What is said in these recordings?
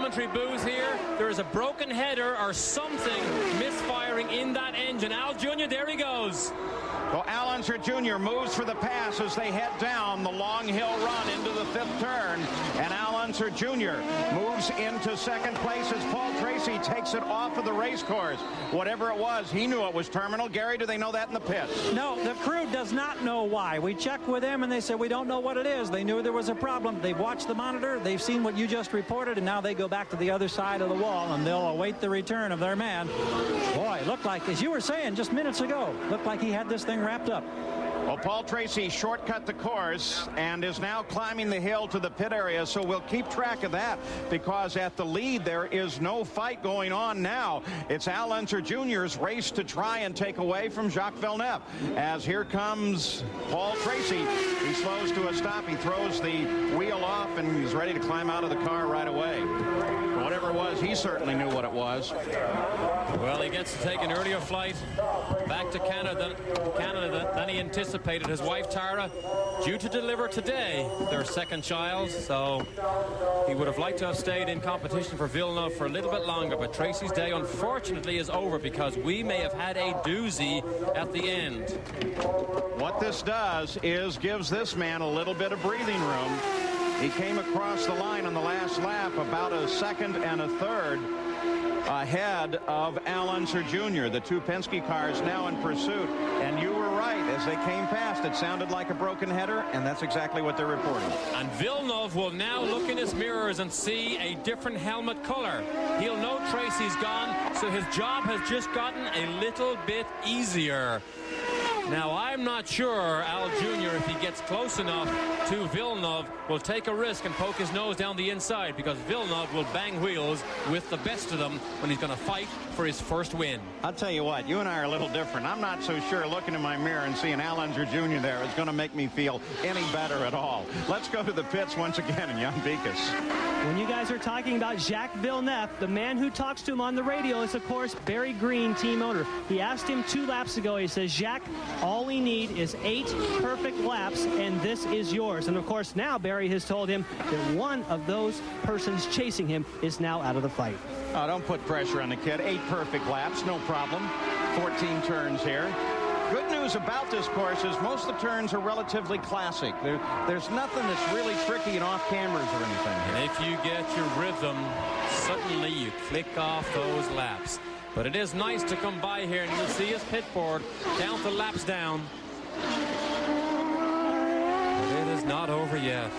commentary booth here. There is a broken header or something misfiring in that engine. Al Jr., there he goes. Well, Al Unser Jr. moves for the pass as they head down the long hill run into the 5th turn. And Al Unser Jr. moves into 2nd place as Paul Tracy takes it off of the race course. Whatever it was, he knew it was terminal. Gary, do they know that in the pits? No, the crew does not know why. We checked with them, and they said, we don't know what it is. They knew there was a problem. They've watched the monitor. They've seen what you just reported, and now they go back to the other side of the wall, and they'll await the return of their man. Boy, looked like, as you were saying just minutes ago, looked like he had this thing wrapped up. Well, Paul Tracy shortcut the course and is now climbing the hill to the pit area, so we'll keep track of that because at the lead there is no fight going on now. It's Al Unser Jr.'s race to try and take away from Jacques Villeneuve. As here comes Paul Tracy. He slows to a stop. He throws the wheel off and he's ready to climb out of the car right away. Whatever it was, he certainly knew what it was. Well, he gets to take an earlier flight back to Canada than he anticipated. His wife Tara due to deliver today their 2nd child, so he would have liked to have stayed in competition for Villeneuve for a little bit longer, but Tracy's day unfortunately is over because we may have had a doozy at the end. What this does is gives this man a little bit of breathing room. He came across the line on the last lap about a 2nd and a 3rd ahead of Al Unser Jr. The 2 Penske cars now in pursuit. And you were right. As they came past, it sounded like a broken header, and that's exactly what they're reporting. And Villeneuve will now look in his mirrors and see a different helmet color. He'll know Tracy's gone, so his job has just gotten a little bit easier. Now, I'm not sure Al Jr., if he gets close enough to Villeneuve, will take a risk and poke his nose down the inside, because Villeneuve will bang wheels with the best of them when he's going to fight for his first win. I'll tell you what, you and I are a little different. I'm not so sure looking in my mirror and seeing Al Unser Jr. there is going to make me feel any better at all. Let's go to the pits once again in Jan Beekes. When you guys are talking about Jacques Villeneuve, the man who talks to him on the radio is, of course, Barry Green, team owner. He asked him 2 laps ago, he says, Jacques, all we need is 8 perfect laps, and this is yours. And, of course, now Barry has told him that one of those persons chasing him is now out of the fight. Oh, don't put pressure on the kid. 8 perfect laps, no problem. 14 turns here. Good news about this course is most of the turns are relatively classic. There's nothing that's really tricky and off cameras or anything. And if you get your rhythm, suddenly you click off those laps. But it is nice to come by here and you'll see his pit board count the laps down. But it is not over yet.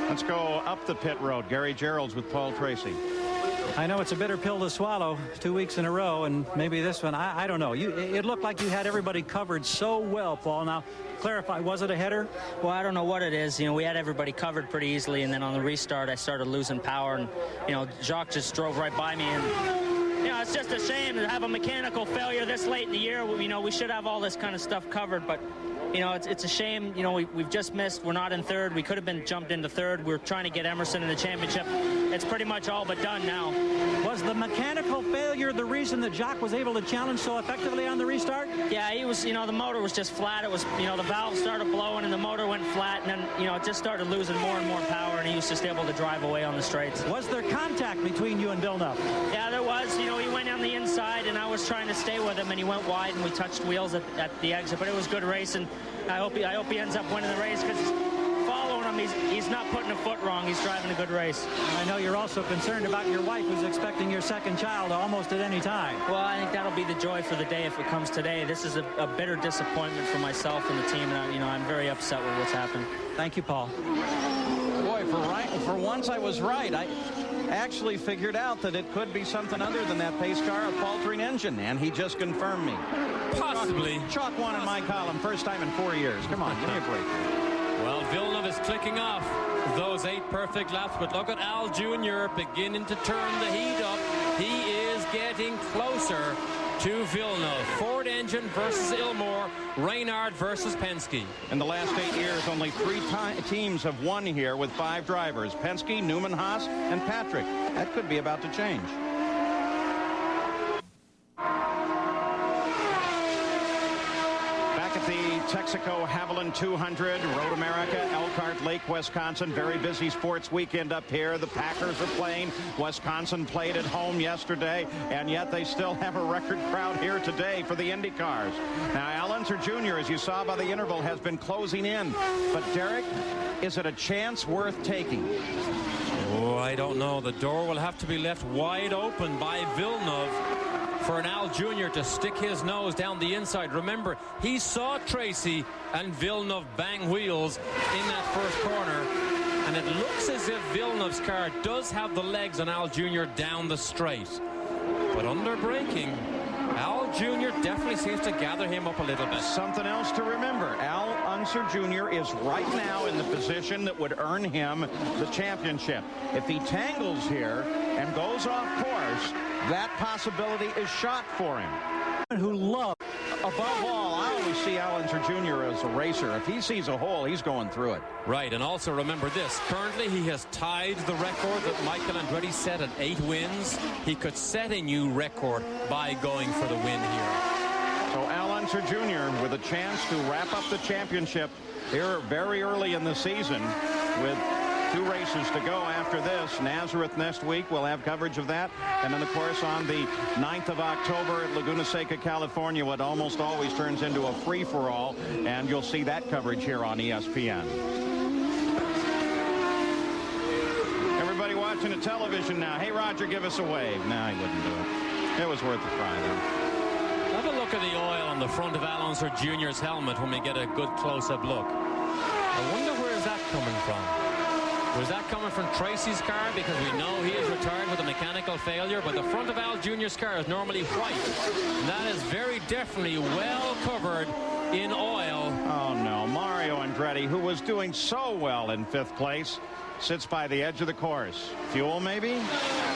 Let's go up the pit road. Gary Gerold's with Paul Tracy. I know it's a bitter pill to swallow 2 weeks in a row, and maybe this one, I don't know. It looked like you had everybody covered so well, Paul. Now, clarify, was it a header? Well, I don't know what it is. You know, we had everybody covered pretty easily, and then on the restart, I started losing power, and, you know, Jacques just drove right by me, and, you know, it's just a shame to have a mechanical failure this late in the year. You know, we should have all this kind of stuff covered, but, you know, it's a shame. You know, we've just missed. We're not in 3rd. We could have been jumped into 3rd. We're trying to get Emerson in the championship. It's pretty much all but done now. Was the mechanical failure the reason that Jacques was able to challenge so effectively on the restart? Yeah, he was, you know, the motor was just flat. It was, you know, the valve started blowing and the motor went flat, and then, you know, it just started losing more and more power, and he was just able to drive away on the straights. Was there contact between you and Villeneuve? Yeah, there was. You know, he went on the inside, and I was trying to stay with him, and he went wide, and we touched wheels at the exit. But it was good racing. I hope he ends up winning the race, because following him, he's not putting a foot wrong. He's driving a good race. I know you're also concerned about your wife, who's expecting your 2nd child almost at any time. Well, I think that'll be the joy for the day if it comes today. This is a bitter disappointment for myself and the team, and you know, I'm very upset with what's happened. Thank you, Paul. Boy, for once I was right. I actually figured out that it could be something other than that pace car, a faltering engine, and he just confirmed me. Possibly. Chalk 1 in my column, first time in 4 years. Come on, give me a break. Well, Villeneuve is clicking off those 8 perfect laps, but look at Al Jr. beginning to turn the heat up. He is getting closer to Villeneuve. Ford engine versus Ilmor, Reynard versus Penske. In the last 8 years, only 3 teams have won here with 5 drivers: Penske, Newman, Haas, and Patrick. That could be about to change. Back at the Texaco Haviland 200, Road America, Elkhart Lake, Wisconsin. Very busy sports weekend up here. The Packers are playing. Wisconsin played at home yesterday, and yet they still have a record crowd here today for the Indy cars. Now, Al Unser Jr., as you saw by the interval, has been closing in. But, Derek, is it a chance worth taking? Oh, I don't know. The door will have to be left wide open by Villeneuve for an Al Jr. to stick his nose down the inside. Remember, he saw Tracy and Villeneuve bang wheels in that first corner, and it looks as if Villeneuve's car does have the legs on Al Jr. down the straight. But under braking, Al Jr. definitely seems to gather him up a little bit. Something else to remember. Al Unser Jr. is right now in the position that would earn him the championship. If he tangles here and goes off course, that possibility is shot for him. Who love. Above all, I always see Al Unser Jr. as a racer. If he sees a hole, he's going through it. Right, and also remember this. Currently, he has tied the record that Michael Andretti set at 8 wins. He could set a new record by going for the win here. So Al Unser Jr. with a chance to wrap up the championship here very early in the season with 2 races to go after this. Nazareth next week, we'll have coverage of that. And then, of course, on the 9th of October at Laguna Seca, California, what almost always turns into a free-for-all. And you'll see that coverage here on ESPN. Everybody watching the television now. Hey, Roger, give us a wave. No, he wouldn't do it. It was worth a try, though. Have a look at the oil on the front of Al Unser Jr.'s helmet when we get a good close-up look. I wonder where's that coming from? Was that coming from Tracy's car? Because we know he is retired with a mechanical failure, but the front of Al Jr.'s car is normally white. And that is very definitely well covered in oil. Oh, no. Mario Andretti, who was doing so well in 5th place, sits by the edge of the course. Fuel, maybe?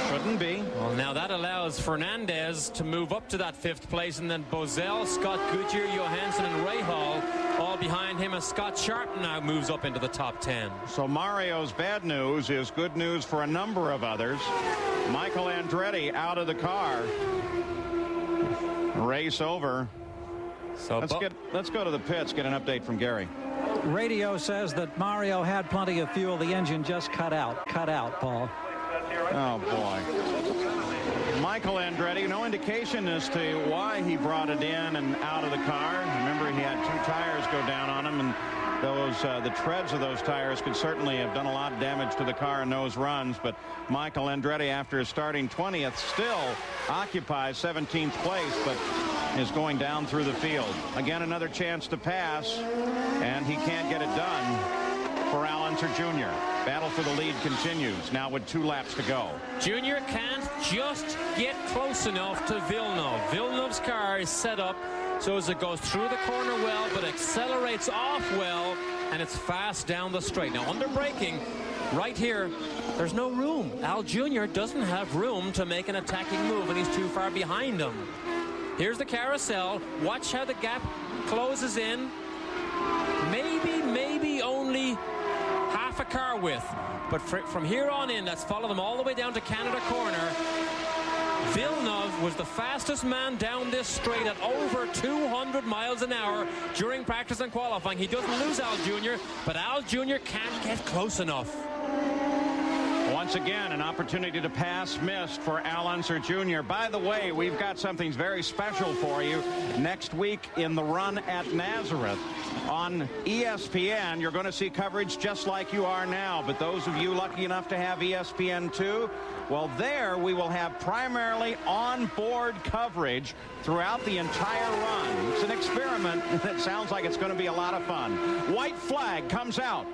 Couldn't be. Well, now that allows Fernandez to move up to that 5th place, and then Bozell, Scott Goodyear, Johansson, and Rahal all behind him, as Scott Sharp now moves up into the top 10. So Mario's bad news is good news for a number of others. Michael Andretti out of the car. Race over. So let's go to the pits, get an update from Gary. Radio says that Mario had plenty of fuel. The engine just cut out, Paul. Oh, boy. Michael Andretti, no indication as to why he brought it in and out of the car. Remember, he had 2 tires go down on him, and those the treads of those tires could certainly have done a lot of damage to the car in those runs. But Michael Andretti, after starting 20th, still occupies 17th place, but is going down through the field. Again, another chance to pass, and he can't get it done for Al Unser Jr. Battle for the lead continues, now with 2 laps to go. Junior can't just get close enough to Villeneuve. Villeneuve's car is set up so as it goes through the corner well, but accelerates off well, and it's fast down the straight. Now, under braking, right here, there's no room. Al Jr. doesn't have room to make an attacking move, and he's too far behind him. Here's the carousel. Watch how the gap closes in. Maybe only half a car width. But from here on in, let's follow them all the way down to Canada Corner. Villeneuve was the fastest man down this straight at over 200 miles an hour during practice and qualifying. He doesn't lose Al Jr., but Al Jr. can't get close enough. Once again, an opportunity to pass missed for Al Unser Jr. By the way, we've got something very special for you next week in the run at Nazareth. On ESPN, you're going to see coverage just like you are now. But those of you lucky enough to have ESPN2, well, there we will have primarily on-board coverage throughout the entire run. It's an experiment that sounds like it's going to be a lot of fun. White flag comes out.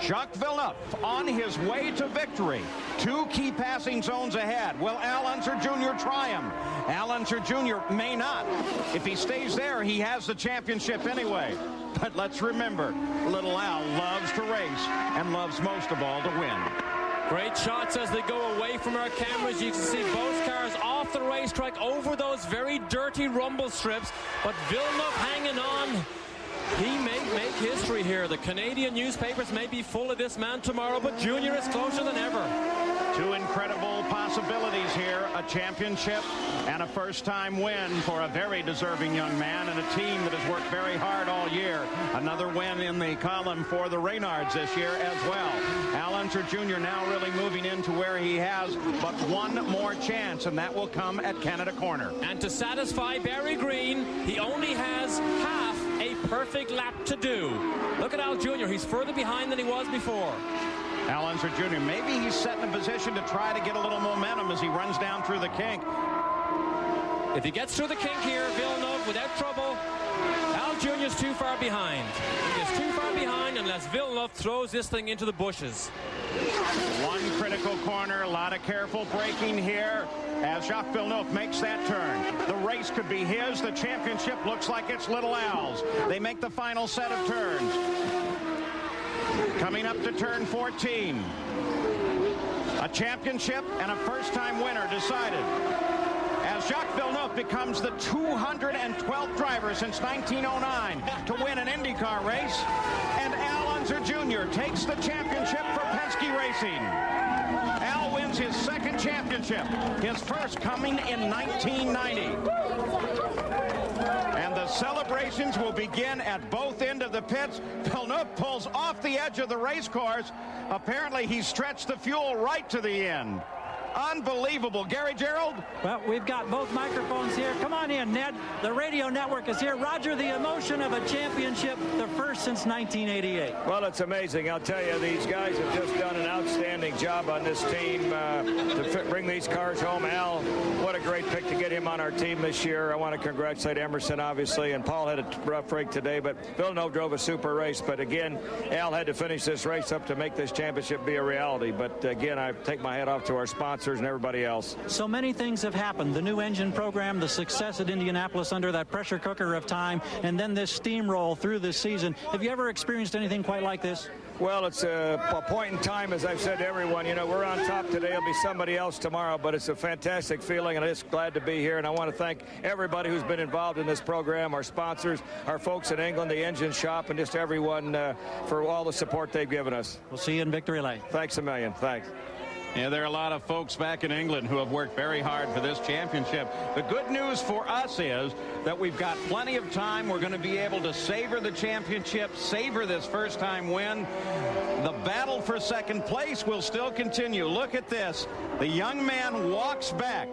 Jacques Villeneuve on his way to victory. 2 key passing zones ahead. Will Al Unser Jr. try him? Al Unser Jr. may not. If he stays there, he has the championship anyway. But let's remember, little Al loves to race and loves most of all to win. Great shots as they go away from our cameras. You can see both cars off the racetrack over those very dirty rumble strips. But Villeneuve hanging on. He may make history here. The Canadian newspapers may be full of this man tomorrow, but Junior is closer than ever. Two incredible possibilities here, a championship and a first-time win for a very deserving young man and a team that has worked very hard all year. Another win in the column for the Reynards this year as well. Al Unser Jr. now really moving into where he has but one more chance, and that will come at Canada Corner. And to satisfy Barry Green, he only has half a perfect lap to do. Look at Al Jr. He's further behind than he was before. Al Unser Jr., maybe he's set in a position to try to get a little momentum as he runs down through the kink. If he gets through the kink here, Villeneuve without trouble. Al Jr. is too far behind. He is too far behind unless Villeneuve throws this thing into the bushes. One critical corner, a lot of careful braking here as Jacques Villeneuve makes that turn. The race could be his. The championship looks like it's Little Al's. They make the final set of turns. Coming up to turn 14. A championship and a first-time winner decided as Jacques Villeneuve becomes the 212th driver since 1909 to win an IndyCar race, and Al Unser Jr. takes the championship for Penske Racing. Al wins his second championship, his first coming in 1990. And the celebrations will begin at both ends of the pits. Villeneuve pulls off the edge of the race course. Apparently, he stretched the fuel right to the end. Unbelievable. Gary Gerould? Well, we've got both microphones here. Come on in, Ned. The radio network is here. Roger, the emotion of a championship, the first since 1988. Well, it's amazing. I'll tell you, these guys have just done an outstanding job on this team to bring these cars home. Al, what a great pick to get him on our team this year. I want to congratulate Emerson, obviously, and Paul had a rough break today, but Villeneuve drove a super race. But again, Al had to finish this race up to make this championship be a reality. But again, I take my hat off to our sponsors and everybody else. So many things have happened. The new engine program, the success at Indianapolis under that pressure cooker of time, and then this steamroll through this season. Have you ever experienced anything quite like this? Well, it's a point in time, as I've said to everyone. You know, we're on top today. It'll be somebody else tomorrow, but it's a fantastic feeling, and I'm just glad to be here. And I want to thank everybody who's been involved in this program, our sponsors, our folks in England, the engine shop, and just everyone for all the support they've given us. We'll see you in Victory Lane. Thanks a million. Thanks. Yeah, there are a lot of folks back in England who have worked very hard for this championship. The good news for us is that we've got plenty of time. We're going to be able to savor the championship, savor this first-time win. The battle for second place will still continue. Look at this. The young man walks back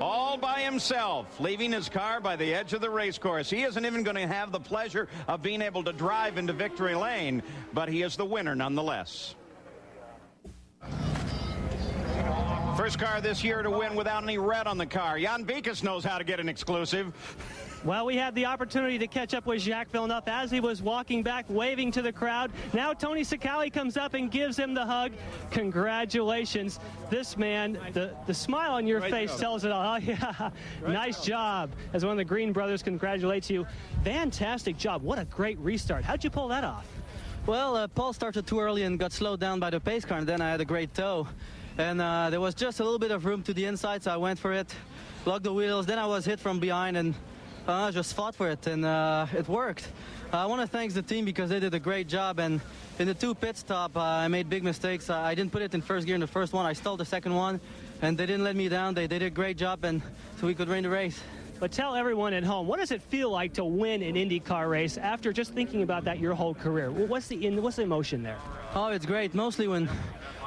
all by himself, leaving his car by the edge of the race course. He isn't even going to have the pleasure of being able to drive into Victory Lane, but he is the winner nonetheless. First car this year to win without any red on the car. Jan Vikas knows how to get an exclusive. Well, we had the opportunity to catch up with Jacques Villeneuve as he was walking back, waving to the crowd. Now Tony Cicali comes up and gives him the hug. Congratulations. This man, the smile on your face tells it all. Oh, yeah, nice job. As one of the Green brothers congratulates you. Fantastic job. What a great restart. How'd you pull that off? Well, Paul started too early and got slowed down by the pace car, and then I had a great tow. And there was just a little bit of room to the inside, so I went for it, locked the wheels. Then I was hit from behind and just fought for it, and it worked. I want to thank the team because they did a great job. And in the two pit stop, I made big mistakes. I didn't put it in first gear in the first one. I stalled the second one, and they didn't let me down. They did a great job, and so we could win the race. But tell everyone at home, what does it feel like to win an IndyCar race after just thinking about that your whole career? What's the emotion there? Oh, it's great. Mostly when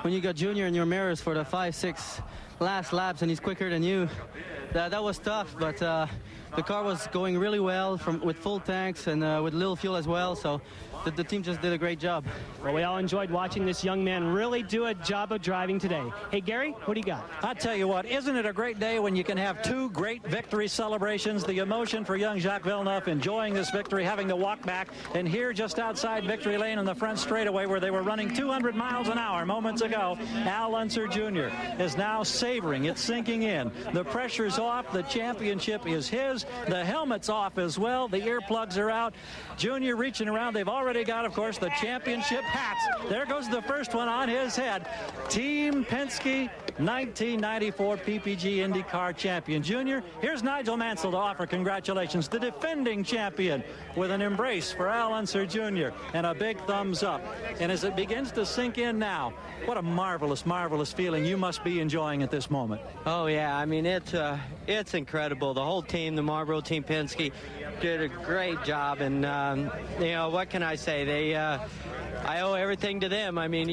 you got Junior in your mirrors for the 5-6 last laps and he's quicker than you. That was tough, but the car was going really well with full tanks and with little fuel as well. So the team just did a great job. Well, we all enjoyed watching this young man really do a job of driving today. Hey, Gary, what do you got? I tell you what, isn't it a great day when you can have two great victory celebrations? The emotion for young Jacques Villeneuve enjoying this victory, having to walk back, and here just outside Victory Lane on the front straightaway where they were running 200 miles an hour moments ago, Al Unser Jr. is now savoring. It's sinking in. The pressure's off. The championship is his. The helmet's off as well. The earplugs are out. Junior reaching around. They've already already got, of course, the championship hats. There goes the first one on his head. Team Penske 1994 PPG IndyCar champion. Junior, here's Nigel Mansell to offer congratulations, the defending champion, with an embrace for Al Unser Jr. and a big thumbs up. And as it begins to sink in now, what a marvelous, marvelous feeling you must be enjoying at this moment. Oh, yeah. I mean, it's incredible. The whole team, the Marlboro Team Penske, did a great job. And, you know, what can I say? I owe everything to them. I mean,